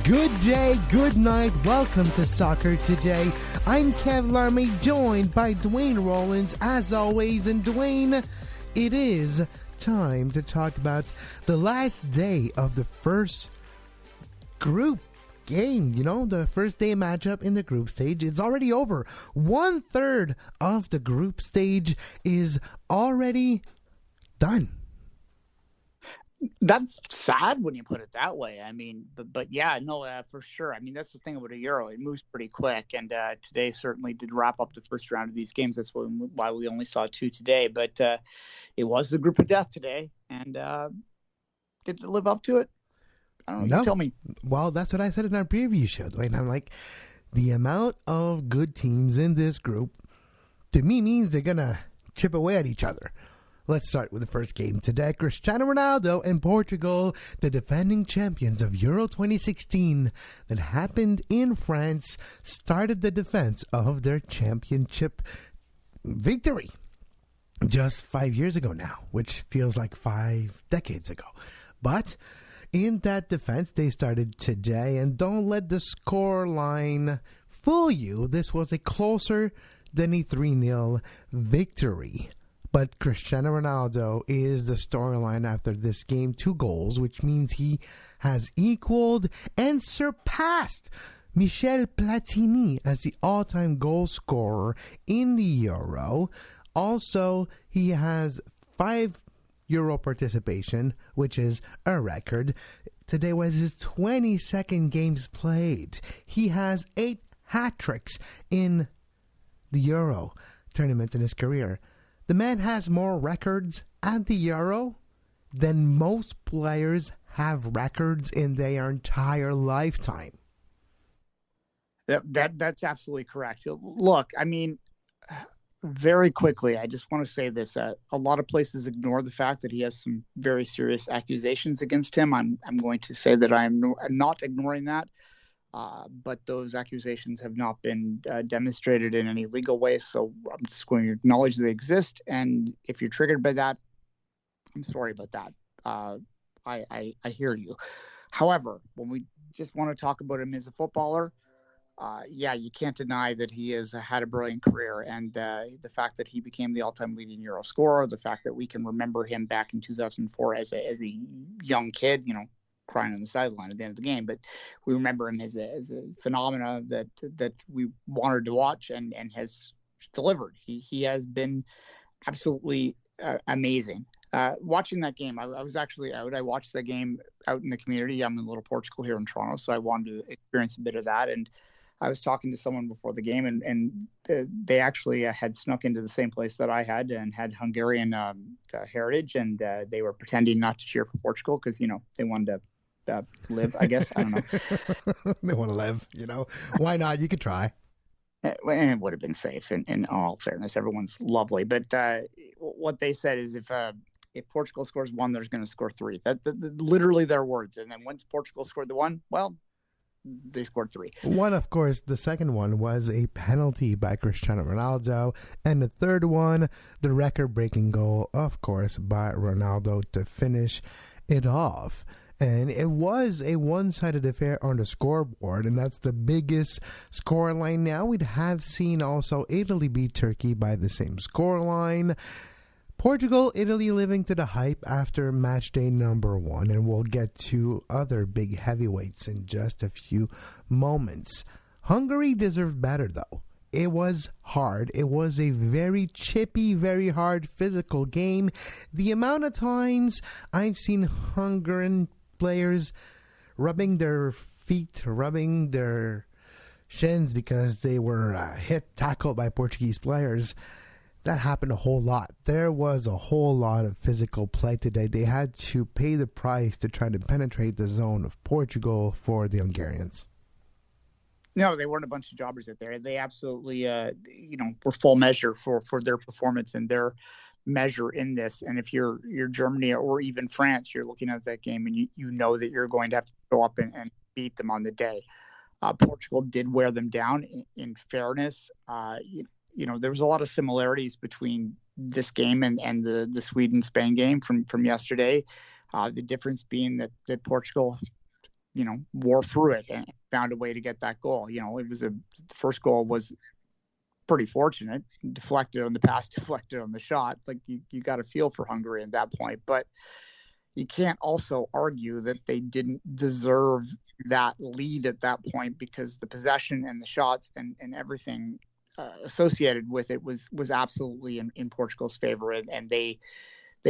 Good day, good night, welcome to Soccer Today. I'm Laramee, joined by Duane Rollins, as always. And Duane, it is time to talk about the last day of the first group game. You know, the first day matchup in the group stage. It's already over. 1/3 of the group stage is already done. That's sad when you put it that way. I mean, but yeah, no, for sure. I mean, that's the thing about a Euro. It moves pretty quick. And today certainly did wrap up the first round of these games. That's why we only saw two today. But it was the group of death today. And did it live up to it? I don't know. No. You tell me. Well, that's what I said in our preview show, Dwayne. I'm like, the amount of good teams in this group, to me, means they're going to chip away at each other. Let's start with the first game today. Cristiano Ronaldo and Portugal, the defending champions of Euro 2016 that happened in France, started the defense of their championship victory just 5 years ago now, which feels like 5 decades ago. But in that defense, they started today, and don't let the score line fool you. This was a closer than a 3-0 victory. But Cristiano Ronaldo is the storyline after this game. 2 goals, which means he has equaled and surpassed Michel Platini as the all-time goal scorer in the Euro. Also, he has 5 Euro participation, which is a record. Today was his 22nd games played. He has 8 hat-tricks in the Euro tournament in his career. The man has more records at the Euro than most players have records in their entire lifetime. That's absolutely correct. Look, I mean, very quickly, I just want to say this. A lot of places ignore the fact that he has some very serious accusations against him. I'm going to say that I'm not ignoring that. But those accusations have not been demonstrated in any legal way, so I'm just going to acknowledge they exist. And if you're triggered by that, I'm sorry about that. I hear you. However, when we just want to talk about him as a footballer, yeah, you can't deny that he has had a brilliant career. And the fact that he became the all-time leading Euro scorer, the fact that we can remember him back in 2004 as a young kid, you know, crying on the sideline at the end of the game, but we remember him as a phenomena that we wanted to watch and has delivered. He has been absolutely amazing. Watching that game, I was actually out. I watched the game out in the community. I'm in Little Portugal here in Toronto, so I wanted to experience a bit of that. And I was talking to someone before the game, and they actually had snuck into the same place that I had and had Hungarian heritage, and they were pretending not to cheer for Portugal because, you know, they wanted to live, I guess. I don't know. They want to live, you know. Why not? You could try. And it would have been safe, in all fairness. Everyone's lovely. But what they said is if Portugal scores 1, they're going to score 3. That literally their words. And then once Portugal scored the 1, well, they scored 3. One, of course, the second one was a penalty by Cristiano Ronaldo. And the third one, the record-breaking goal, of course, by Ronaldo to finish it off. And it was a one-sided affair on the scoreboard, and that's the biggest scoreline now. We'd have seen also Italy beat Turkey by the same scoreline. Portugal, Italy living to the hype after Matchday number 1, and we'll get to other big heavyweights in just a few moments. Hungary deserved better, though. It was hard. It was a very chippy, very hard physical game. The amount of times I've seen Hungarian players rubbing their feet, rubbing their shins because they were tackled by Portuguese players, that happened a whole lot. There was a whole lot of physical play today. They had to pay the price to try to penetrate the zone of Portugal for the Hungarians. No, they weren't a bunch of jobbers out there. They absolutely, were full measure for their performance and their measure in this. And if you're Germany or even France, you're looking at that game and you know that you're going to have to go up and beat them on the day. Portugal did wear them down. In fairness, there was a lot of similarities between this game and the Sweden-Spain game from yesterday. The difference being that Portugal wore through it and found a way to get that goal. The first goal was pretty fortunate, deflected on the pass, deflected on the shot. Like you got a feel for Hungary at that point, but you can't also argue that they didn't deserve that lead at that point, because the possession and the shots and everything associated with it was absolutely in Portugal's favor, and they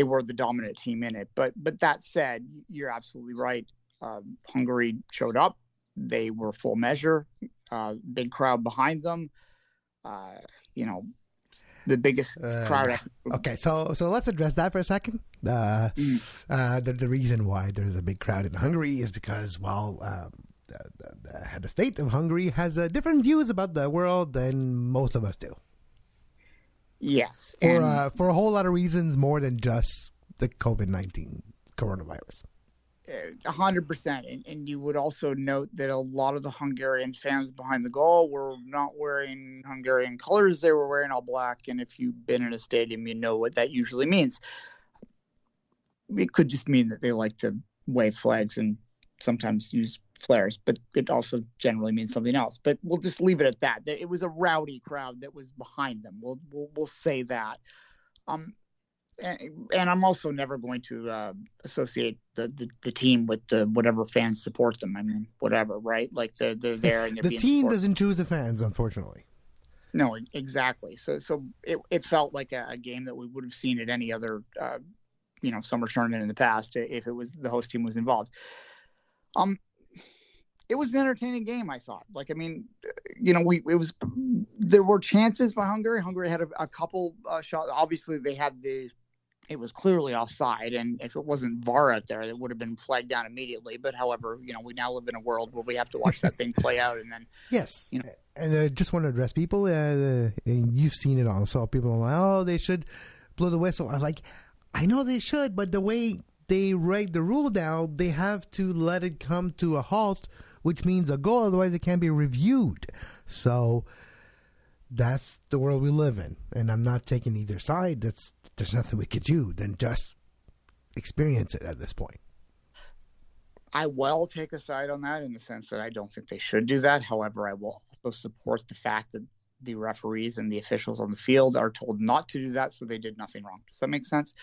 were the dominant team in it. But that said, you're absolutely right. Hungary showed up. They were full measure, big crowd behind them. The biggest crowd. Okay, so let's address that for a second. The reason why there's a big crowd in Hungary is because, the head of state of Hungary has different views about the world than most of us do. Yes, for a whole lot of reasons, more than just the COVID-19 coronavirus. 100%. And you would also note that a lot of the Hungarian fans behind the goal were not wearing Hungarian colors. They were wearing all black. And if you've been in a stadium, you know what that usually means. It could just mean that they like to wave flags and sometimes use flares, but it also generally means something else. But we'll just leave it at that. It was a rowdy crowd that was behind them. We'll say that. And I'm also never going to associate the team with whatever fans support them. I mean, whatever, right? Like they're there and they're the team doesn't choose the fans, unfortunately. No, exactly. So it felt like a game that we would have seen at any other summer tournament in the past if it was the host team was involved. It was an entertaining game, I thought. There were chances by Hungary. Hungary had a couple shots. Obviously, it was clearly offside, and if it wasn't VAR out there, it would have been flagged down immediately. But however, we now live in a world where we have to watch that thing play out, and then yes. And I just want to address people, and you've seen it also. People are like, "Oh, they should blow the whistle." I'm like, I know they should, but the way they write the rule down, they have to let it come to a halt, which means a goal. Otherwise, it can't be reviewed. So that's the world we live in, and I'm not taking either side. There's nothing we could do than just experience it at this point. I will take a side on that in the sense that I don't think they should do that. However, I will also support the fact that the referees and the officials on the field are told not to do that, so they did nothing wrong. Does that make sense?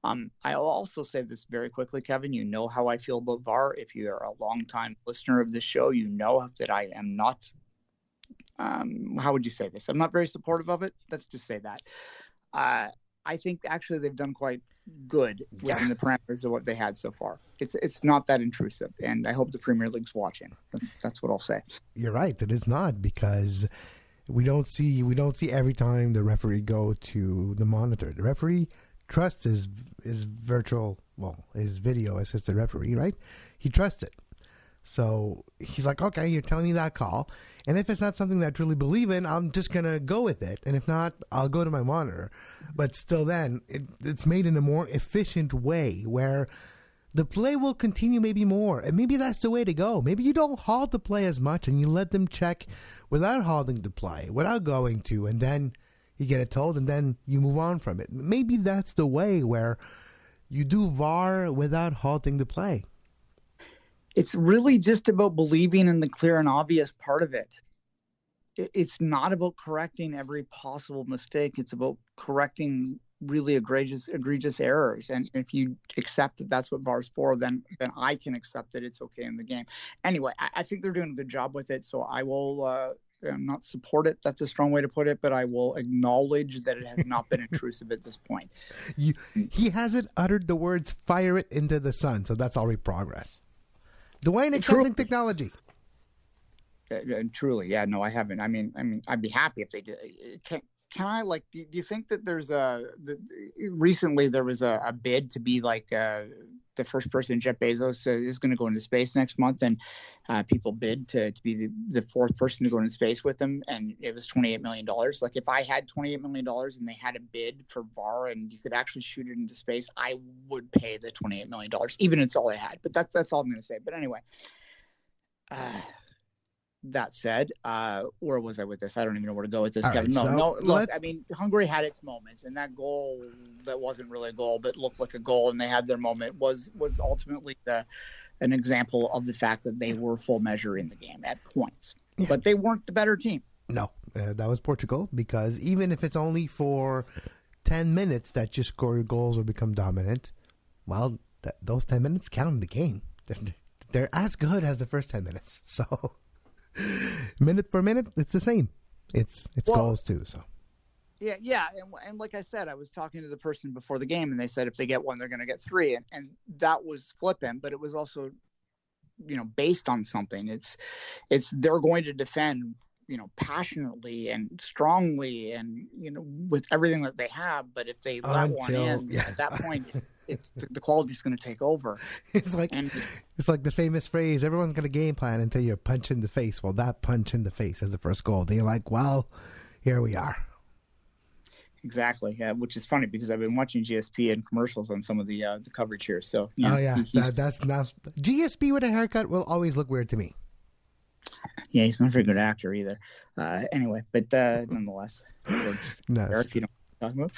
I'll also say this very quickly, Kevin. You know how I feel about VAR. If you are a longtime listener of this show, you know that I am not, how would you say this? I'm not very supportive of it. Let's just say that. I think actually they've done quite good within the parameters of what they had so far. It's not that intrusive, and I hope the Premier League's watching. That's what I'll say. You're right. It is not, because we don't see every time the referee go to the monitor. The referee trusts his video assistant referee, right? He trusts it. So he's like, okay, you're telling me that call. And if it's not something that I truly believe in, I'm just going to go with it. And if not, I'll go to my monitor. But still then, it's made in a more efficient way where the play will continue maybe more. And maybe that's the way to go. Maybe you don't halt the play as much and you let them check without halting the play, without going to, and then you get it told and then you move on from it. Maybe that's the way where you do VAR without halting the play. It's really just about believing in the clear and obvious part of it. It's not about correcting every possible mistake. It's about correcting really egregious errors. And if you accept that that's what VAR's for, then I can accept that it's okay in the game. Anyway, I think they're doing a good job with it. So I will not support it. That's a strong way to put it, but I will acknowledge that it has not been intrusive at this point. He hasn't uttered the words "fire it into the sun," so that's already progress. Duane accepting technology. Truly, yeah, no, I haven't. I mean, I'd be happy if they did. Can I, like, do you think that there's recently there was a bid to be like the first person, Jeff Bezos, is going to go into space next month, and people bid to be the fourth person to go into space with them, and it was $28 million. Like, if I had $28 million and they had a bid for VAR and you could actually shoot it into space, I would pay the $28 million, even if it's all I had. But that's all I'm going to say. But anyway, that said, where was I with this? I don't even know where to go with this. Right, look, I mean, Hungary had its moments, and that goal that wasn't really a goal, but looked like a goal, and they had their moment, was ultimately an example of the fact that they were full measure in the game at points. Yeah. But they weren't the better team. No, that was Portugal, because even if it's only for 10 minutes that you score your goals or become dominant, well, those 10 minutes count in the game. They're as good as the first 10 minutes. So minute for minute, it's the same. It's goals too. So yeah, and like I said, I was talking to the person before the game, and they said if they get one, they're going to get three, and that was flippant, but it was also, based on something. It's they're going to defend, passionately and strongly, and with everything that they have. But if they let one in, at that point, the quality's going to take over. It's like the famous phrase, everyone's got a game plan until you're punched in the face. Well, that punch in the face is the first goal. They're like, well, here we are. Exactly. Yeah, which is funny because I've been watching GSP and commercials on some of the coverage here. So that's not GSP with a haircut will always look weird to me. Yeah, he's not a very good actor either. Anyway, but nonetheless, if you don't talk about.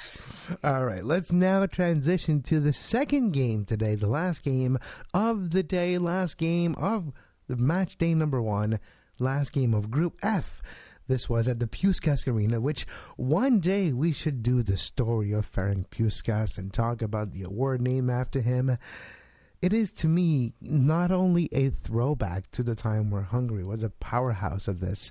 All right, let's now transition to the second game today, the last game of the day, last game of the match day number 1, last game of Group F. This was at the Puskás Arena, which one day we should do the story of Ferenc Puskás and talk about the award named after him. It is, to me, not only a throwback to the time where Hungary was a powerhouse of this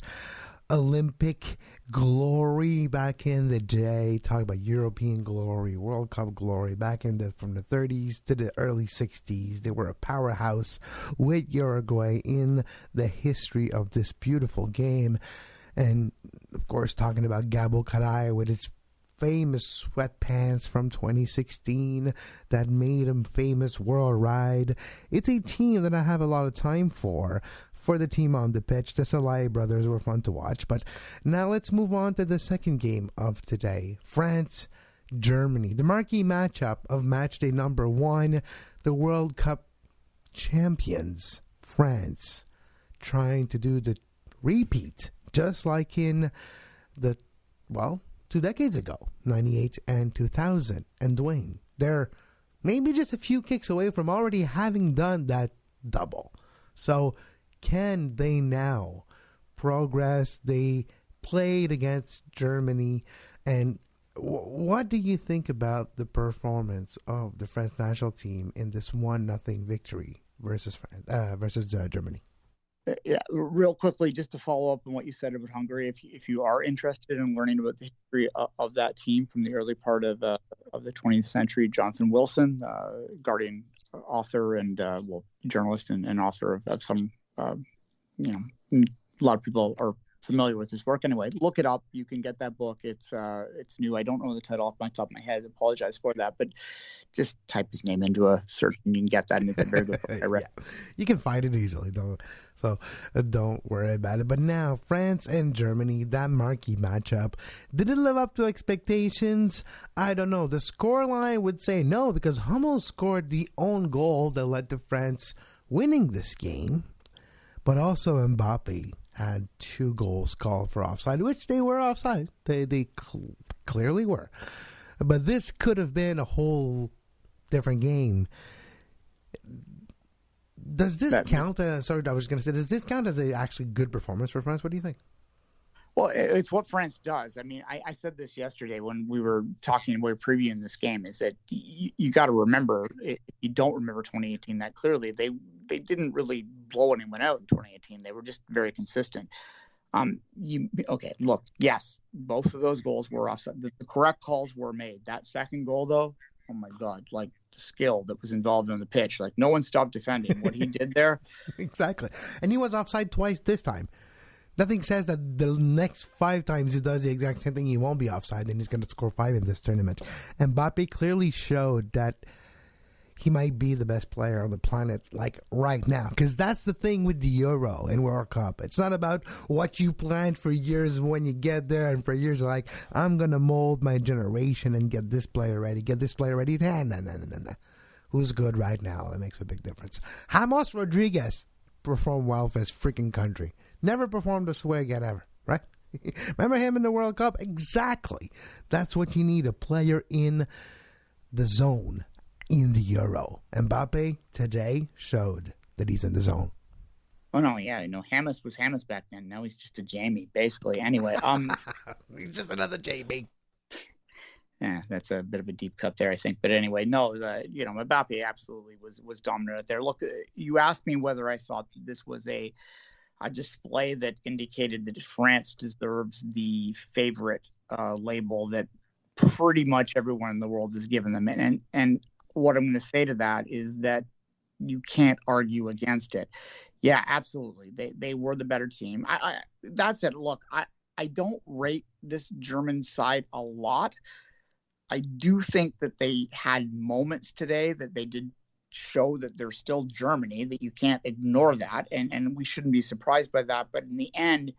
Olympic glory back in the day, talk about European glory, World Cup glory, back from the 30s to the early 60s. They were a powerhouse with Uruguay in the history of this beautiful game. And, of course, talking about Gabo Caray with his famous sweatpants from 2016 that made him famous worldwide. It's a team that I have a lot of time for the team on the pitch. The Salai brothers were fun to watch. But now let's move on to the second game of today. France, Germany. The marquee matchup of match day number 1. The World Cup champions, France, trying to do the repeat. Just like in 2 decades ago, 98 and 2000. And Duane, they're maybe just a few kicks away from already having done that double. So can they now progress? They played against Germany. And what do you think about the performance of the French national team in this 1-0 victory versus Germany? Yeah, real quickly, just to follow up on what you said about Hungary, if you are interested in learning about the history of that team from the early part of the 20th century, Jonathan Wilson, Guardian author and journalist and author of some, a lot of people are familiar with his work. Anyway, look it up. You can get that book. It's new. I don't know the title off my top of my head. I apologize for that, but just type his name into a search and you can get that. And it's a very good book. I read. Yeah. You can find it easily, don't worry about it. But now, France and Germany, that marquee matchup, did it live up to expectations? I don't know. The scoreline would say no, because Hummels scored the own goal that led to France winning this game. But also Mbappe had 2 goals called for offside, which they were offside. They clearly were. But this could have been a whole different game. Does this count? Does this count as a actually good performance for France? What do you think? Well, it's what France does. I mean, I said this yesterday when we were previewing this game, is that you got to remember, if you don't remember 2018 that clearly, they didn't really blow anyone out in 2018. They were just very consistent. Look, yes, both of those goals were offside. The correct calls were made. That second goal, though, oh my God, like the skill that was involved on the pitch. Like no one stopped defending what he did there. Exactly. And he was offside twice this time. Nothing says that the next 5 times he does the exact same thing, he won't be offside, and he's going to score 5 in this tournament. And Mbappe clearly showed that he might be the best player on the planet, like right now. Because that's the thing with the Euro and World Cup. It's not about what you planned for years when you get there, and for years like, I'm going to mold my generation and get this player ready, No. Who's good right now? That makes a big difference. James Rodriguez performed well for his freaking country. Never performed this way again ever, right? Remember him in the World Cup? Exactly. That's what you need, a player in the zone in the Euro. Mbappe today showed that he's in the zone. Oh no, yeah, Hamas was Hamas back then. Now he's just a Jamie, basically. Anyway, he's just another Jamie. Yeah, that's a bit of a deep cut there, I think. But anyway, no, Mbappe absolutely was dominant there. Look, you asked me whether I thought that this was a display that indicated that France deserves the favorite label that pretty much everyone in the world has given them. And what I'm going to say to that is that you can't argue against it. Yeah, absolutely. They were the better team. That said, look, I don't rate this German side a lot. I do think that they had moments today that they did show that they're still Germany, that you can't ignore that. And we shouldn't be surprised by that. But in the end,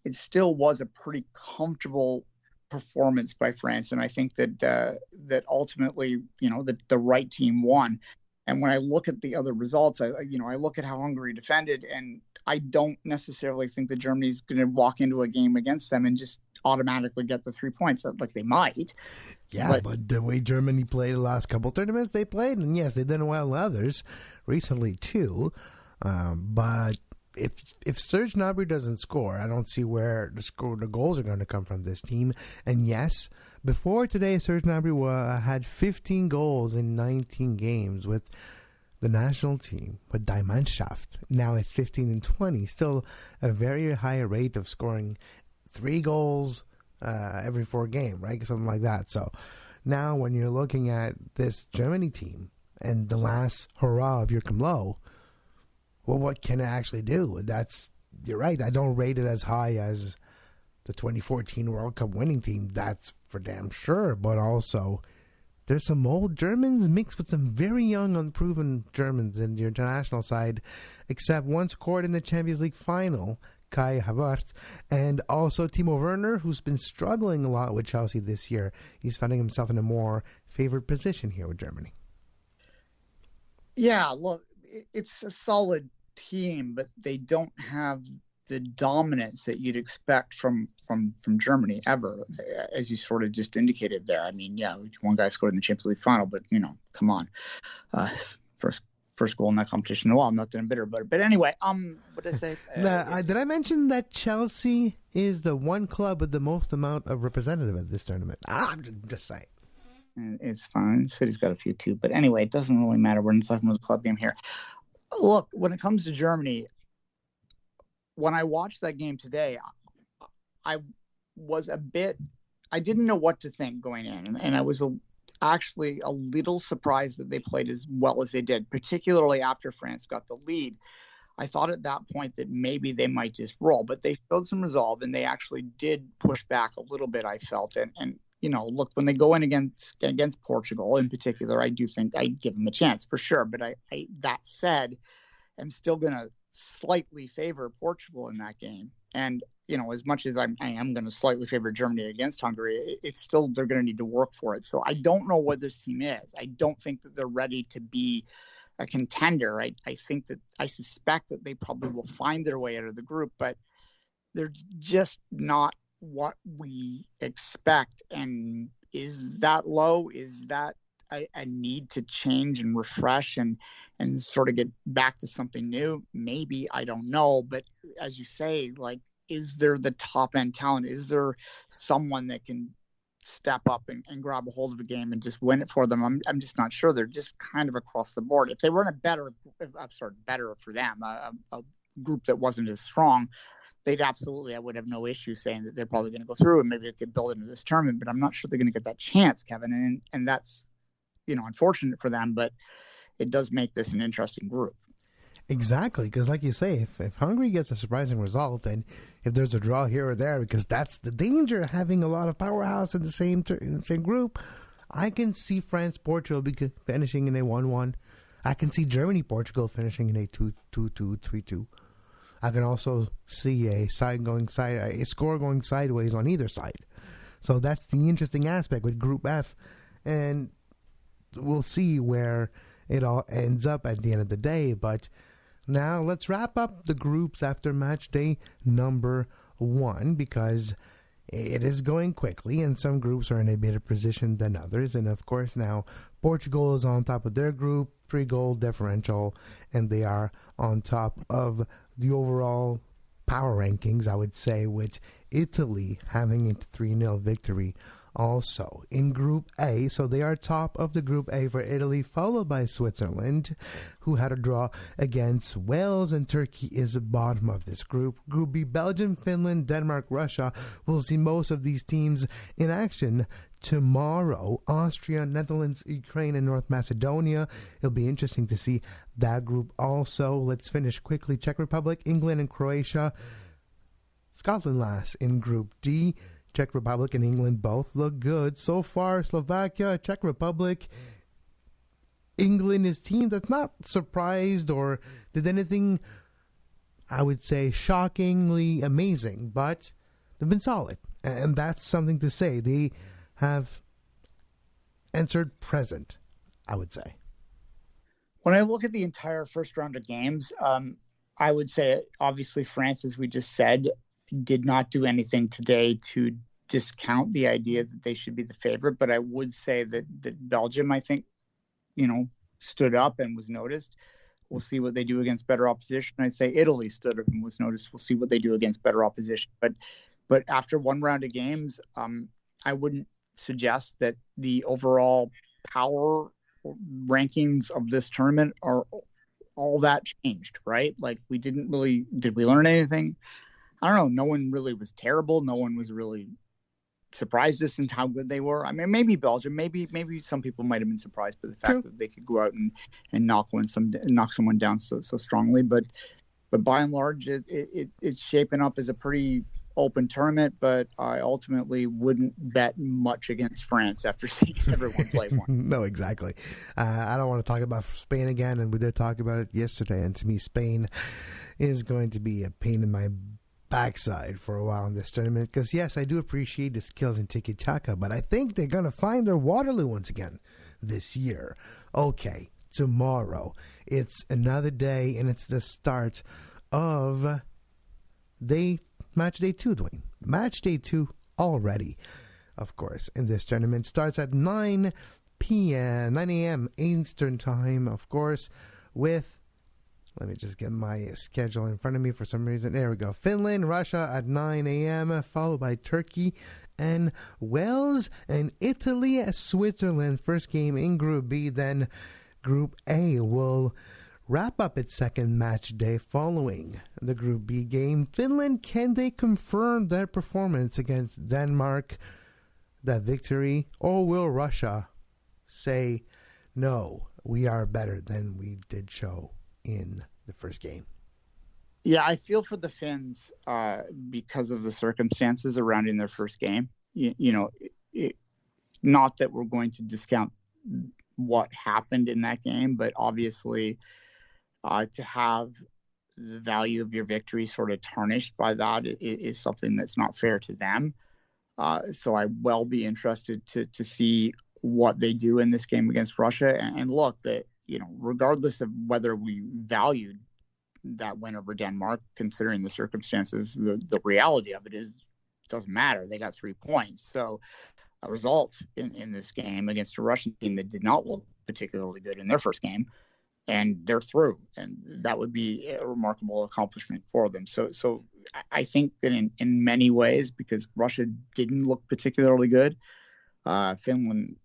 it still was a pretty comfortable performance by France. And I think that ultimately, the right team won. And when I look at the other results, I look at how Hungary defended, and I don't necessarily think that Germany's going to walk into a game against them and just automatically get the 3 points. Like they might. Yeah, but the way Germany played the last couple tournaments they played, and yes, they did well in others recently too. But if Serge Gnabry doesn't score, I don't see where the goals are going to come from this team. And yes, before today, Serge Gnabry had 15 goals in 19 games with the national team, with Die Mannschaft. Now it's 15 and 20, still a very high rate of scoring 3 goals every 4 games, right? Something like that. So now when you're looking at this Germany team and the last hurrah of Joachim Löw, well, what can it actually do? You're right. I don't rate it as high as the 2014 World Cup winning team. That's for damn sure. But also, there's some old Germans mixed with some very young, unproven Germans in the international side, except one scored in the Champions League final, Kai Havertz, and also Timo Werner, who's been struggling a lot with Chelsea this year. He's finding himself in a more favored position here with Germany. Yeah, look, it's a solid team, but they don't have the dominance that you'd expect from Germany ever, as you sort of just indicated there. I mean, yeah, one guy scored in the Champions League final, but come on, first goal in that competition. Well, I'm not that bitter, but anyway, what did I say? Did I mention that Chelsea is the one club with the most amount of representative at this tournament? I'm just saying. It's fine. City's got a few too, but anyway, it doesn't really matter. We're not talking about the club game here. Look, when it comes to Germany, when I watched that game today, I didn't know what to think going in, and I was actually a little surprised that they played as well as they did, particularly after France got the lead. I thought at that point that maybe they might just roll, but they showed some resolve, and they actually did push back a little bit, I felt. And look, when they go in against Portugal in particular, I do think I'd give them a chance for sure. But I that said, I'm still going to slightly favor Portugal in that game. And, as much as I am going to slightly favor Germany against Hungary, it's still, they're going to need to work for it. So I don't know what this team is. I don't think that they're ready to be a contender. I suspect that they probably will find their way out of the group, but they're just not what we expect. And is that low? Is that a need to change and refresh and sort of get back to something new? Maybe, I don't know. But as you say, like, is there the top end talent? Is there someone that can step up and grab a hold of a game and just win it for them? I'm just not sure. They're just kind of across the board. If they weren't better for them, a group that wasn't as strong, I would have no issue saying that they're probably going to go through and maybe they could build into this tournament, but I'm not sure they're going to get that chance, Kevin. And that's, unfortunate for them, but it does make this an interesting group. Exactly, because like you say, if Hungary gets a surprising result, and if there's a draw here or there, because that's the danger of having a lot of powerhouse in the same group, I can see France-Portugal finishing in a 1-1. I can see Germany-Portugal finishing in a 2-2, 3-2. I can also see a score going sideways on either side. So that's the interesting aspect with Group F, and we'll see where it all ends up at the end of the day. But now let's wrap up the groups after match day number 1, because it is going quickly, and some groups are in a better position than others. And of course, now Portugal is on top of their group, 3-goal differential, and they are on top of the overall power rankings, I would say, with Italy having a 3-0 victory also in Group A. So they are top of the Group A for Italy, followed by Switzerland, who had a draw against Wales, and Turkey is the bottom of this group. Group B, Belgium, Finland, Denmark, Russia. We'll see most of these teams in action tomorrow. Austria, Netherlands, Ukraine, and North Macedonia. It'll be interesting to see that group also. Let's finish quickly. Czech Republic, England, and Croatia. Scotland last in Group D. Czech Republic and England both look good. So far, Slovakia, Czech Republic, England is team that's not surprised or did anything, I would say, shockingly amazing, but they've been solid. And that's something to say. They have entered present, I would say. When I look at the entire first round of games, I would say, obviously, France, as we just said, did not do anything today to discount the idea that they should be the favorite. But I would say that Belgium, I think, stood up and was noticed. We'll see what they do against better opposition. I'd say Italy stood up and was noticed. We'll see what they do against better opposition. But after one round of games, I wouldn't suggest that the overall power rankings of this tournament are all that changed, right? Like, did we learn anything? I don't know. No one really was terrible. No one was really surprised us in how good they were. I mean, maybe Belgium, maybe some people might have been surprised by the fact that they could go out and knock someone down so strongly. But by and large, it's shaping up as a pretty open tournament. But I ultimately wouldn't bet much against France after seeing everyone play one. No, exactly. I don't want to talk about Spain again, and we did talk about it yesterday. And to me, Spain is going to be a pain in my backside for a while in this tournament, because yes, I do appreciate the skills in tiki-taka, but I think they're going to find their Waterloo once again this year. Okay, tomorrow it's another day, and it's the start of Matchday 2, Duane. Matchday 2 already, of course, in this tournament. Starts at 9 a.m. Eastern Time, of course, with, let me just get my schedule in front of me for some reason. There we go. Finland, Russia at 9 a.m., followed by Turkey and Wales, and Italy at Switzerland. First game in Group B. Then Group A will wrap up its second match day following the Group B game. Finland, can they confirm their performance against Denmark, that victory? Or will Russia say, no, we are better than we did show in the first game? Yeah, I feel for the Finns because of the circumstances surrounding their first game. Not that we're going to discount what happened in that game, but obviously to have the value of your victory sort of tarnished by that is something that's not fair to them. So I will be interested to see what they do in this game against Russia. And look, that regardless of whether we valued that win over Denmark, considering the circumstances, the reality of it is it doesn't matter. They got 3 points. So a result in this game against a Russian team that did not look particularly good in their first game, and they're through. And that would be a remarkable accomplishment for them. So I think that in many ways, because Russia didn't look particularly good, Finland,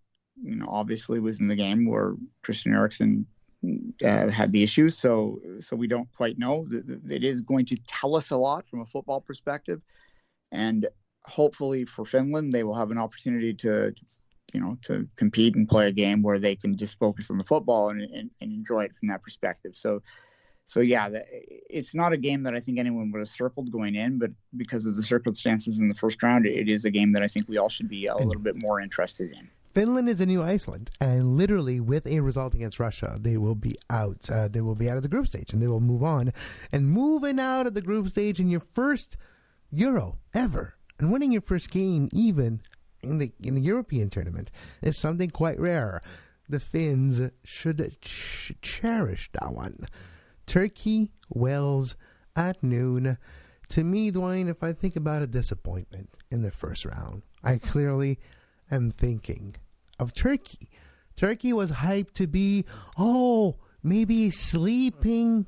obviously was in the game where Christian Eriksen had the issues. So we don't quite know. It is going to tell us a lot from a football perspective. And hopefully for Finland, they will have an opportunity to compete and play a game where they can just focus on the football and enjoy it from that perspective. So yeah, it's not a game that I think anyone would have circled going in, but because of the circumstances in the first round, it is a game that I think we all should be a little bit more interested in. Finland is the new Iceland, and literally with a result against Russia, they will be out. They will be out of the group stage, and they will move on. And moving out of the group stage in your first Euro ever, and winning your first game even in the European tournament, is something quite rare. The Finns should cherish that one. Turkey, Wales at noon. To me, Duane, if I think about a disappointment in the first round, I clearly am thinking of Turkey. Turkey was hyped to be, maybe a sleeping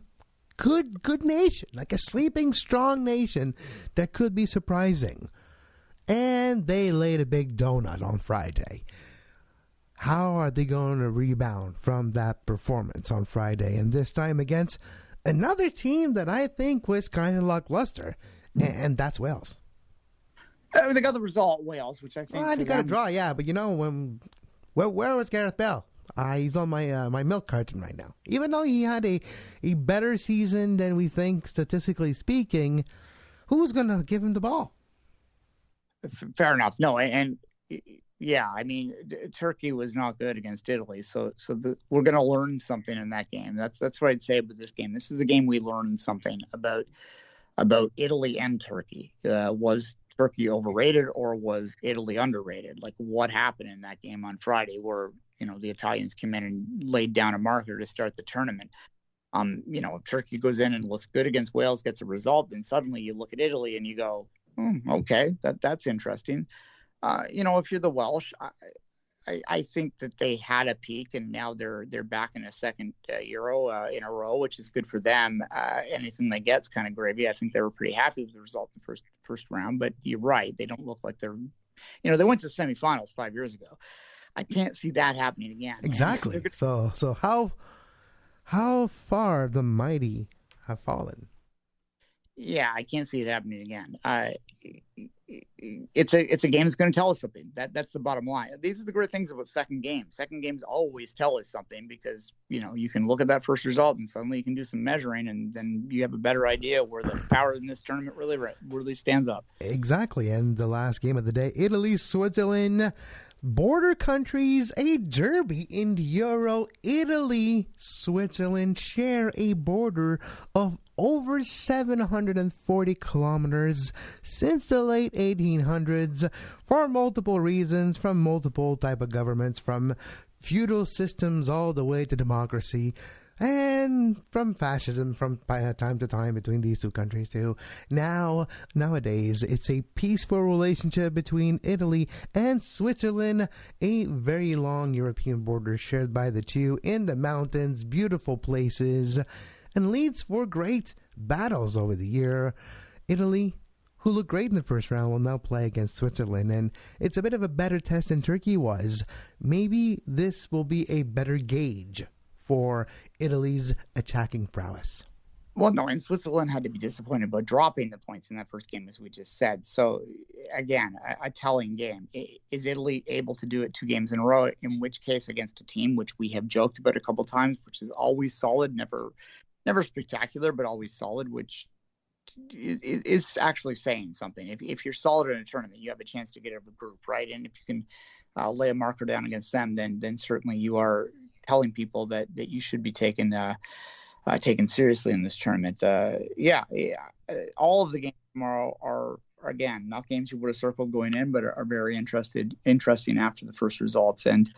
good nation, like a sleeping strong nation that could be surprising. And they laid a big donut on Friday. How are they going to rebound from that performance on Friday? And this time against another team that I think was kind of lackluster, and that's Wales. They got the result, Wales, which I think... Well, they got a draw, yeah, but where was Gareth Bale? He's on my milk carton right now. Even though he had a better season than we think, statistically speaking, who's going to give him the ball? Fair enough. No, and yeah, I mean, Turkey was not good against Italy, so we're going to learn something in that game. That's what I'd say about this game. This is a game we learned something about Italy and Turkey. Was Turkey overrated or was Italy underrated? Like, what happened in that game on Friday where, the Italians came in and laid down a marker to start the tournament? If Turkey goes in and looks good against Wales, gets a result, then suddenly you look at Italy and you go, okay, that's interesting. If you're the Welsh, I think that they had a peak and now they're back in a second Euro in a row, which is good for them. Anything they get's kind of gravy. I think they were pretty happy with the result in the first round, but you're right. They don't look like they're, they went to the semifinals 5 years ago. I can't see that happening again. Exactly. So how far the mighty have fallen? Yeah, I can't see it happening again. It's a game that's going to tell us something. That's the bottom line. These are the great things about second games. Second games always tell us something because, you can look at that first result and suddenly you can do some measuring and then you have a better idea where the power in this tournament really stands up. Exactly. And the last game of the day, Italy, Switzerland, border countries, a derby in the Euro. Italy, Switzerland share a border of over 740 kilometers since the late 1800s for multiple reasons, from multiple type of governments, from feudal systems all the way to democracy, and from fascism from time to time between these two countries too. Nowadays, it's a peaceful relationship between Italy and Switzerland, a very long European border shared by the two in the mountains, beautiful places, and leads for great battles over the year. Italy, who looked great in the first round, will now play against Switzerland, and it's a bit of a better test than Turkey was. Maybe this will be a better gauge for Italy's attacking prowess. Well, no, and Switzerland had to be disappointed about dropping the points in that first game, as we just said. So, again, a telling game. Is Italy able to do it 2 games in a row, in which case against a team which we have joked about a couple times, which is always solid, never spectacular, but always solid, which is actually saying something. If you're solid in a tournament, you have a chance to get out of a group, right? And if you can lay a marker down against them, then certainly you are telling people that you should be taken seriously in this tournament. All of the games tomorrow are, again, not games you would have circled going in, but are very interesting after the first results. And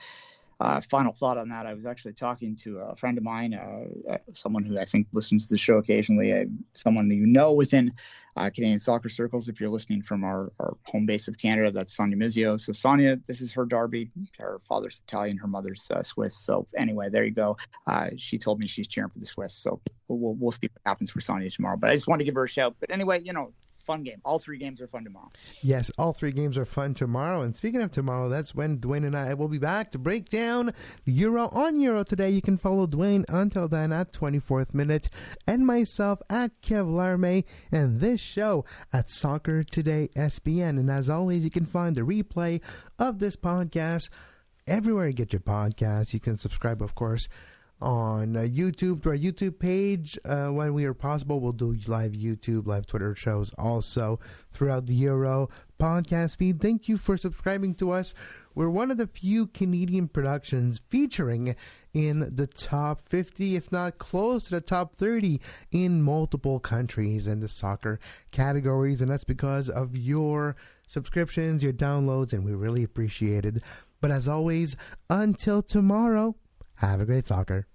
final thought on that, I was actually talking to a friend of mine, someone who I think listens to the show occasionally, someone that within Canadian soccer circles. If you're listening from our home base of Canada, that's Sonia Mizio. So Sonia, this is her derby. Her father's Italian, her mother's Swiss. So anyway, there you go. She told me she's cheering for the Swiss. So we'll see what happens for Sonia tomorrow. But I just wanted to give her a shout. But anyway, fun game. All 3 games are fun tomorrow. Yes, all 3 games are fun tomorrow. And speaking of tomorrow, that's when Duane and I will be back to break down the Euro on Euro today. You can follow Duane until then at 24th Minute and myself at Kev Laramee and this show at Soccer Today SBN. And as always, you can find the replay of this podcast everywhere you get your podcasts. You can subscribe, of course, on YouTube, to our YouTube page. When we are possible, we'll do live YouTube, live Twitter shows also throughout the Euro podcast feed. Thank you for subscribing to us. We're one of the few Canadian productions featuring in the top 50, if not close to the top 30 in multiple countries in the soccer categories. And that's because of your subscriptions, your downloads, and we really appreciate it. But as always, until tomorrow, have a great soccer.